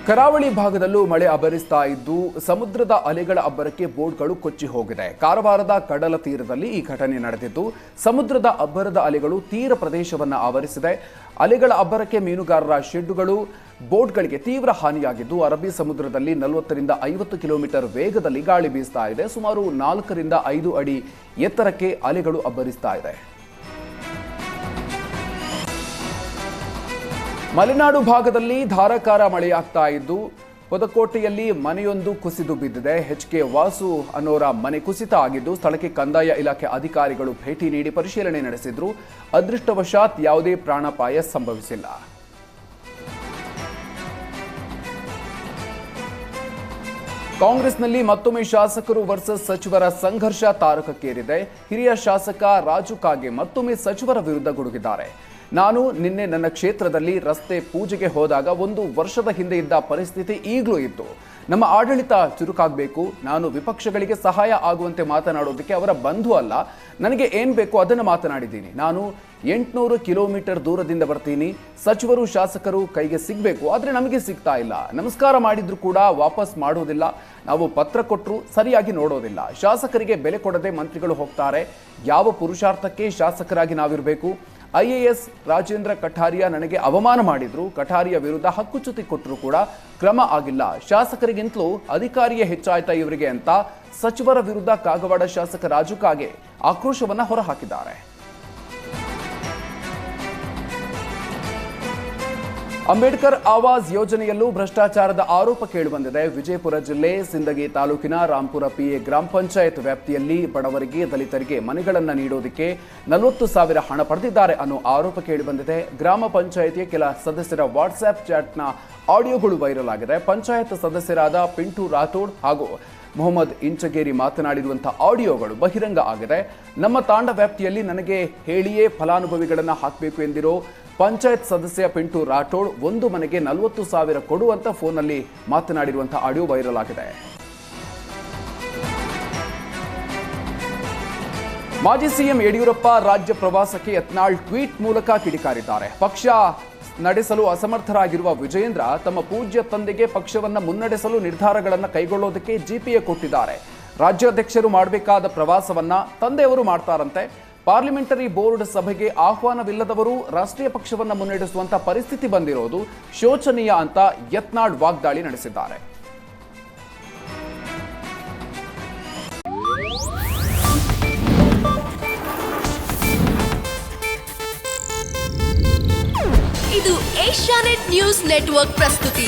ಕರಾವಳಿ ಭಾಗದಲ್ಲೂ ಮಳೆ ಅಬ್ಬರಿಸ್ತಾ ಇದ್ದು ಸಮುದ್ರದ ಅಲೆಗಳ ಅಬ್ಬರಕ್ಕೆ ಬೋಟ್ಗಳು ಕೊಚ್ಚಿ ಹೋಗಿದೆ. ಕಾರವಾರದ ಕಡಲ ತೀರದಲ್ಲಿ ಈ ಘಟನೆ ನಡೆದಿದ್ದು ಸಮುದ್ರದ ಅಬ್ಬರದ ಅಲೆಗಳು ತೀರ ಪ್ರದೇಶವನ್ನು ಆವರಿಸಿದೆ. ಅಲೆಗಳ ಅಬ್ಬರಕ್ಕೆ ಮೀನುಗಾರರ ಶೆಡ್ಡುಗಳು, ಬೋಟ್ಗಳಿಗೆ ತೀವ್ರ ಹಾನಿಯಾಗಿದ್ದು ಅರಬ್ಬಿ ಸಮುದ್ರದಲ್ಲಿ 40 ರಿಂದ 50 ಕಿಲೋಮೀಟರ್ ವೇಗದಲ್ಲಿ ಗಾಳಿ ಬೀಸ್ತಾ ಇದೆ. ಸುಮಾರು 4 ರಿಂದ 5 ಅಡಿ ಎತ್ತರಕ್ಕೆ ಅಲೆಗಳು ಅಬ್ಬರಿಸ್ತಾ ಇದೆ. ಮಲೆನಾಡು ಭಾಗದಲ್ಲಿ ಧಾರಾಕಾರ ಮಳೆಯಾಗ್ತಾ ಇದ್ದು ಹೊದಕೋಟೆಯಲ್ಲಿ ಮನೆಯೊಂದು ಕುಸಿದು ಬಿದ್ದಿದೆ. ಎಚ್.ಕೆ. ವಾಸು ಅನ್ನೋರ ಮನೆ ಕುಸಿತ ಆಗಿದ್ದು ಸ್ಥಳಕ್ಕೆ ಕಂದಾಯ ಇಲಾಖೆ ಅಧಿಕಾರಿಗಳು ಭೇಟಿ ನೀಡಿ ಪರಿಶೀಲನೆ ನಡೆಸಿದ್ರು. ಅದೃಷ್ಟವಶಾತ್ ಯಾವುದೇ ಪ್ರಾಣಾಪಾಯ ಸಂಭವಿಸಿಲ್ಲ. ಕಾಂಗ್ರೆಸ್ನಲ್ಲಿ ಮತ್ತೊಮ್ಮೆ ಶಾಸಕರು ವರ್ಸಸ್ ಸಚಿವರ ಸಂಘರ್ಷ ತಾರಕಕ್ಕೇರಿದೆ. ಹಿರಿಯ ಶಾಸಕ ರಾಜು ಕಾಗೆ ಮತ್ತೊಮ್ಮೆ ಸಚಿವರ ವಿರುದ್ಧ ಗುಡುಗಿದ್ದಾರೆ. ನಾನು ನಿನ್ನೆ ನನ್ನ ಕ್ಷೇತ್ರದಲ್ಲಿ ರಸ್ತೆ ಪೂಜೆಗೆ ಹೋದಾಗ 1 ವರ್ಷದ ಹಿಂದೆ ಇದ್ದ ಪರಿಸ್ಥಿತಿ ಈಗಲೂ ಇತ್ತು. ನಮ್ಮ ಆಡಳಿತ ಚುರುಕಾಗಬೇಕು. ನಾನು ವಿಪಕ್ಷಗಳಿಗೆ ಸಹಾಯ ಆಗುವಂತೆ ಮಾತನಾಡೋದಕ್ಕೆ ಅವರ ಬಂಧು ಅಲ್ಲ. ನನಗೆ ಏನು ಬೇಕೋ ಅದನ್ನು ಮಾತನಾಡಿದ್ದೀನಿ. ನಾನು 800 ಕಿಲೋಮೀಟರ್ ದೂರದಿಂದ ಬರ್ತೀನಿ. ಸಚಿವರು ಶಾಸಕರು ಕೈಗೆ ಸಿಗಬೇಕು, ಆದರೆ ನಮಗೆ ಸಿಗ್ತಾ ಇಲ್ಲ. ನಮಸ್ಕಾರ ಮಾಡಿದ್ರು ಕೂಡ ವಾಪಸ್ ಮಾಡೋದಿಲ್ಲ. ನಾವು ಪತ್ರ ಕೊಟ್ಟರು ಸರಿಯಾಗಿ ನೋಡೋದಿಲ್ಲ. ಶಾಸಕರಿಗೆ ಬೆಲೆ ಕೊಡದೆ ಮಂತ್ರಿಗಳು ಹೋಗ್ತಾರೆ. ಯಾವ ಪುರುಷಾರ್ಥಕ್ಕೆ ಶಾಸಕರಾಗಿ ನಾವಿರಬೇಕು? IAS ರಾಜೇಂದ್ರ ಕಠಾರಿಯಾ ನನಗೆ ಅವಮಾನ ಮಾಡಿದ್ರು. ಕಠಾರಿಯ ವಿರುದ್ಧ ಹಕ್ಕುಚ್ಯುತಿ ಕೊಟ್ಟರು ಕೂಡ ಕ್ರಮ ಆಗಿಲ್ಲ. ಶಾಸಕರಿಗಿಂತಲೂ ಅಧಿಕಾರಿಯೇ ಹೆಚ್ಚಾಯ್ತಾ ಇವರಿಗೆ ಅಂತ ಸಚಿವರ ವಿರುದ್ಧ ಕಾಗವಾಡ ಶಾಸಕ ರಾಜು ಕಾಗೆ ಆಕ್ರೋಶವನ್ನ ಹೊರಹಾಕಿದ್ದಾರೆ. ಅಂಬೇಡ್ಕರ್ ಆವಾಸ್ ಯೋಜನೆಯಲ್ಲೂ ಭ್ರಷ್ಟಾಚಾರದ ಆರೋಪ ಕೇಳಿಬಂದಿದೆ. ವಿಜಯಪುರ ಜಿಲ್ಲೆ ಸಿಂದಗಿ ತಾಲೂಕಿನ ರಾಂಪುರ PA ಗ್ರಾಮ ಪಂಚಾಯತ್ ವ್ಯಾಪ್ತಿಯಲ್ಲಿ ಬಡವರಿಗೆ, ದಲಿತರಿಗೆ ಮನೆಗಳನ್ನು ನೀಡೋದಕ್ಕೆ 40,000 ಹಣ ಪಡೆದಿದ್ದಾರೆ ಅನ್ನೋ ಆರೋಪ ಕೇಳಿಬಂದಿದೆ. ಗ್ರಾಮ ಪಂಚಾಯತಿಯ ಕೆಲ ಸದಸ್ಯರ ವಾಟ್ಸ್ಆಪ್ ಚಾಟ್ನ ಆಡಿಯೋಗಳು ವೈರಲ್ ಆಗಿದೆ. ಪಂಚಾಯತ್ ಸದಸ್ಯರಾದ ಪಿಂಟು ರಾಥೋಡ್ ಹಾಗೂ ಮೊಹಮ್ಮದ್ ಇಂಚಗೇರಿ ಮಾತನಾಡಿರುವಂತಹ ಆಡಿಯೋಗಳು ಬಹಿರಂಗ ಆಗಿದೆ. ನಮ್ಮ ತಾಂಡ ವ್ಯಾಪ್ತಿಯಲ್ಲಿ ನನಗೆ ಹೇಳಿಯೇ ಫಲಾನುಭವಿಗಳನ್ನು ಹಾಕಬೇಕು ಎಂದಿರೋ ಪಂಚಾಯತ್ ಸದಸ್ಯ ಪಿಂಟು ರಾಠೋಡ್ ಒಂದು ಮನೆಗೆ 40,000 ಕೊಡುವಂತ ಫೋನ್ನಲ್ಲಿ ಮಾತನಾಡಿರುವಂತಹ ಆಡಿಯೋ ವೈರಲ್ ಆಗಿದೆ. ಮಾಜಿ ಸಿಎಂ ಯಡಿಯೂರಪ್ಪ ರಾಜ್ಯ ಪ್ರವಾಸಕ್ಕೆ ಯತ್ನಾಳ್ ಟ್ವೀಟ್ ಮೂಲಕ ಕಿಡಿಕಾರಿದ್ದಾರೆ. ಪಕ್ಷ ನಡೆಸಲು ಅಸಮರ್ಥರಾಗಿರುವ ವಿಜಯೇಂದ್ರ ತಮ್ಮ ಪೂಜ್ಯ ತಂದೆಗೆ ಪಕ್ಷವನ್ನು ಮುನ್ನಡೆಸಲು ನಿರ್ಧಾರಗಳನ್ನು ಕೈಗೊಳ್ಳೋದಕ್ಕೆ GPA ಕೊಟ್ಟಿದ್ದಾರೆ. ರಾಜ್ಯಾಧ್ಯಕ್ಷರು ಮಾಡಬೇಕಾದ ಪ್ರವಾಸವನ್ನ ತಂದೆಯವರು ಮಾಡ್ತಾರಂತೆ. ಪಾರ್ಲಿಮೆಂಟರಿ ಬೋರ್ಡ್ ಸಭೆಗೆ ಆಹ್ವಾನವಿಲ್ಲದವರು ರಾಷ್ಟ್ರೀಯ ಪಕ್ಷವನ್ನು ಮುನ್ನಡೆಸುವಂತ ಪರಿಸ್ಥಿತಿ ಬಂದಿರೋದು ಶೋಚನೀಯ ಅಂತ ಯತ್ನಾಳ್ ವಾಗ್ದಾಳಿ ನಡೆಸಿದ್ದಾರೆ. ಇದು ಏಷ್ಯಾನೆಟ್ ನ್ಯೂಸ್ ನೆಟ್ವರ್ಕ್ ಪ್ರಸ್ತುತಿ.